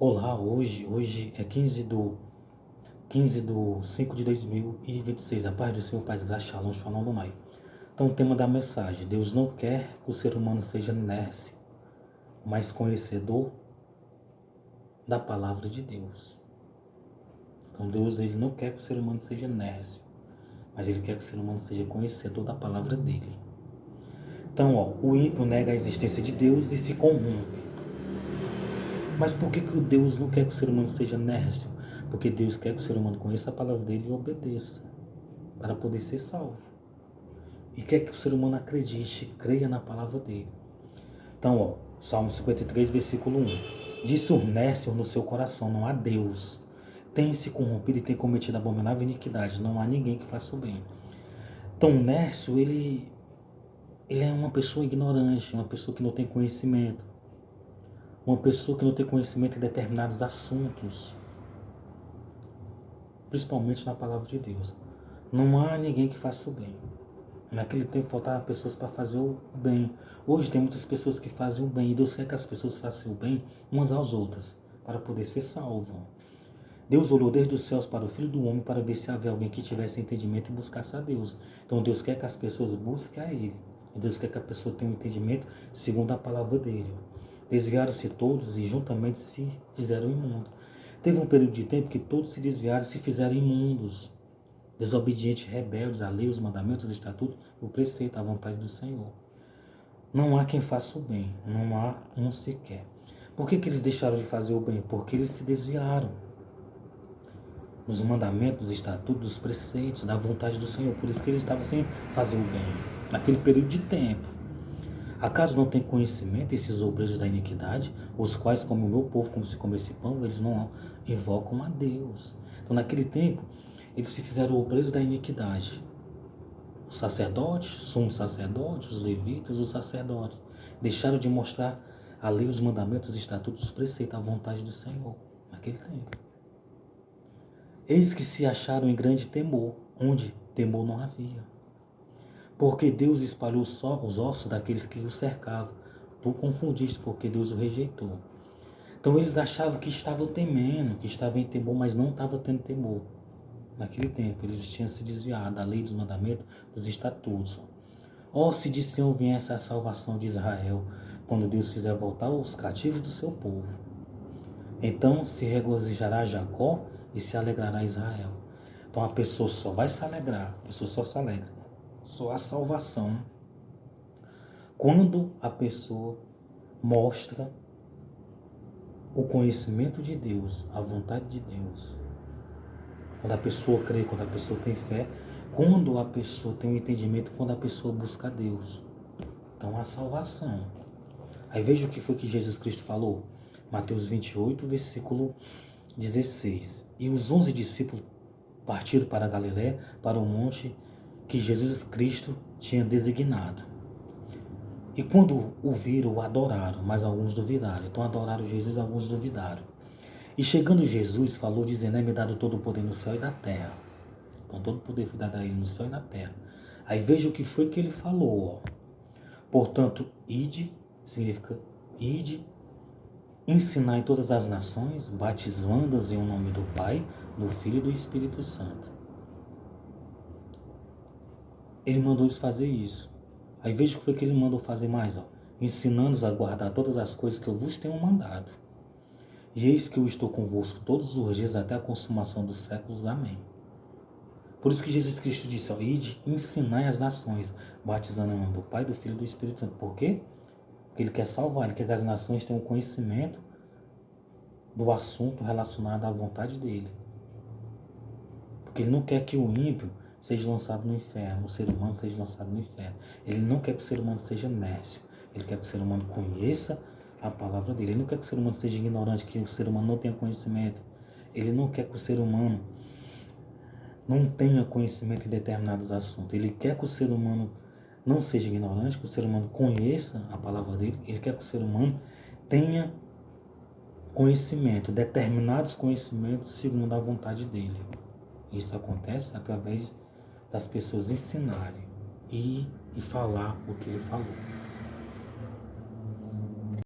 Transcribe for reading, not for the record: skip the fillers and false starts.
Olá, hoje é 15 de 2026. A paz do Senhor, paz, graça, shalom, shalom, Adonai. Então, o tema da mensagem: Deus não quer que o ser humano seja nércio, mas conhecedor da palavra de Deus. Então, Deus ele não quer que o ser humano seja nércio, mas Ele quer que o ser humano seja conhecedor da palavra dele. Então, o ímpio nega a existência de Deus e se corrompe. Mas por que Deus não quer que o ser humano seja nércio? Porque Deus quer que o ser humano conheça a palavra dele e obedeça, para poder ser salvo. E quer que o ser humano acredite, creia na palavra dele. Então, Salmo 53, versículo 1. Disse o nércio no seu coração: não há Deus. Tem se corrompido e tem cometido abominável iniquidade. Não há ninguém que faça o bem. Então, o nércio, ele é uma pessoa ignorante, uma pessoa que não tem conhecimento. Uma pessoa que não tem conhecimento em determinados assuntos, principalmente na palavra de Deus. Não há ninguém que faça o bem. Naquele tempo faltavam pessoas para fazer o bem. Hoje tem muitas pessoas que fazem o bem. E Deus quer que as pessoas façam o bem umas às outras, para poder ser salvo. Deus olhou desde os céus para o Filho do Homem para ver se havia alguém que tivesse entendimento e buscasse a Deus. Então Deus quer que as pessoas busquem a Ele. E Deus quer que a pessoa tenha um entendimento segundo a palavra dele. Desviaram-se todos e juntamente se fizeram imundos. Teve um período de tempo que todos se desviaram e se fizeram imundos, desobedientes, rebeldes à lei, os mandamentos, os estatutos, o preceito, a vontade do Senhor. Não há quem faça o bem, não há um sequer. Por que eles deixaram de fazer o bem? Porque eles se desviaram dos mandamentos, dos estatutos, dos preceitos, da vontade do Senhor. Por isso que eles estavam sem fazer o bem, naquele período de tempo. Acaso não tem conhecimento esses obreiros da iniquidade, os quais, como o meu povo, como se come esse pão, eles não invocam a Deus. Então, naquele tempo, eles se fizeram obreiros da iniquidade. Os sacerdotes, sumos sacerdotes, os levitas, os sacerdotes, deixaram de mostrar a lei, os mandamentos, os estatutos, os preceitos, a vontade do Senhor, naquele tempo. Eis que se acharam em grande temor, onde temor não havia. Porque Deus espalhou só os ossos daqueles que o cercavam. Tu confundiste, porque Deus o rejeitou. Então eles achavam que estavam temendo, que estavam em temor, mas não estavam tendo temor. Naquele tempo eles tinham se desviado da lei, dos mandamentos, dos estatutos. Se de Sião viesse a salvação de Israel, quando Deus fizer voltar os cativos do seu povo. Então se regozijará Jacó e se alegrará Israel. Então a pessoa só vai se alegrar, a pessoa só se alegra. Só a salvação quando a pessoa mostra o conhecimento de Deus, a vontade de Deus. Quando a pessoa crê, quando a pessoa tem fé, quando a pessoa tem um entendimento, quando a pessoa busca a Deus. Então a salvação. Aí veja o que foi que Jesus Cristo falou. Mateus 28, versículo 16. E os 11 discípulos partiram para a Galiléia, para o monte que Jesus Cristo tinha designado. E quando o viram, o adoraram, mas alguns duvidaram. Então adoraram Jesus, alguns duvidaram. E chegando Jesus, falou, dizendo: é-me dado todo o poder no céu e na terra. Então todo o poder foi dado a ele no céu e na terra. Aí veja o que foi que ele falou. Portanto, ide, significa ide, ensinar em todas as nações, batizando-as em nome do Pai, do Filho e do Espírito Santo. Ele mandou eles fazer isso. Aí veja o que foi que ele mandou fazer mais. Ensinando-os a guardar todas as coisas que eu vos tenho mandado. E eis que eu estou convosco todos os dias até a consumação dos séculos. Amém. Por isso que Jesus Cristo disse: ide, ensinai as nações, batizando em nome do Pai, do Filho e do Espírito Santo. Por quê? Porque ele quer salvar, ele quer que as nações tenham conhecimento do assunto relacionado à vontade dele. Porque ele não quer que o ímpio seja lançado no inferno, o ser humano seja lançado no inferno. Ele não quer que o ser humano seja nércio. Ele quer que o ser humano conheça a palavra dele. Ele não quer que o ser humano seja ignorante, que o ser humano não tenha conhecimento. Ele não quer que o ser humano não tenha conhecimento em determinados assuntos. Ele quer que o ser humano não seja ignorante, que o ser humano conheça a palavra dele. Ele quer que o ser humano tenha conhecimento, determinados conhecimentos segundo a vontade dele. Isso acontece através das pessoas ensinarem e falar o que ele falou.